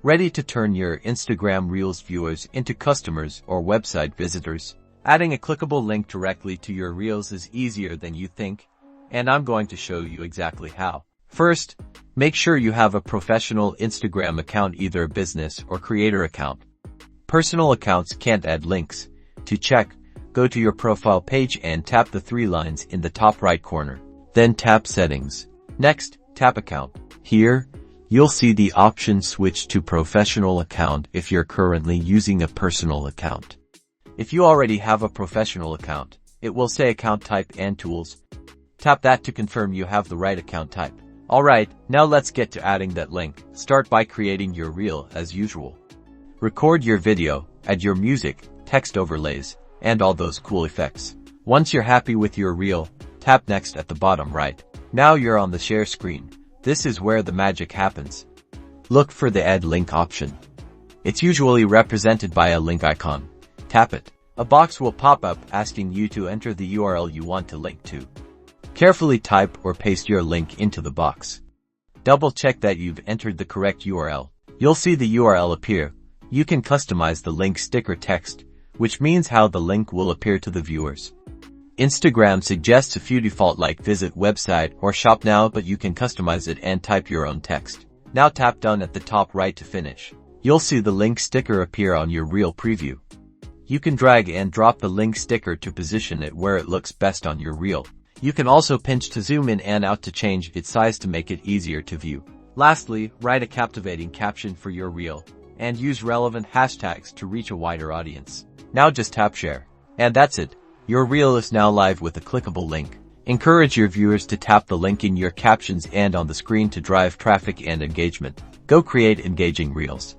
Ready to turn your Instagram Reels viewers into customers or website visitors? Adding a clickable link directly to your Reels is easier than you think, and I'm going to show you exactly how. First, make sure you have a professional Instagram account, either a business or creator account. Personal accounts can't add links. To check, go to your profile page and tap the three lines in the top right corner. Then tap Settings. Next, tap Account. Here, you'll see the option Switch to Professional Account if you're currently using a personal account. If you already have a professional account, it will say Account Type and Tools. Tap that to confirm you have the right account type. Alright, now let's get to adding that link. Start by creating your reel as usual. Record your video, add your music, text overlays, and all those cool effects. Once you're happy with your reel, tap Next at the bottom right. Now you're on the share screen. This is where the magic happens. Look for the Add Link option. It's usually represented by a link icon. Tap it. A box will pop up asking you to enter the URL you want to link to. Carefully type or paste your link into the box. Double check that you've entered the correct URL. You'll see the URL appear. You can customize the link sticker text, which means how the link will appear to the viewers. Instagram suggests a few default like visit website or shop now, but you can customize it and type your own text. Now tap Done at the top right to finish. You'll see the link sticker appear on your reel preview. You can drag and drop the link sticker to position it where it looks best on your reel. You can also pinch to zoom in and out to change its size to make it easier to view. Lastly, write a captivating caption for your reel and use relevant hashtags to reach a wider audience. Now just tap Share. And that's it. Your reel is now live with a clickable link. Encourage your viewers to tap the link in your captions and on the screen to drive traffic and engagement. Go create engaging reels.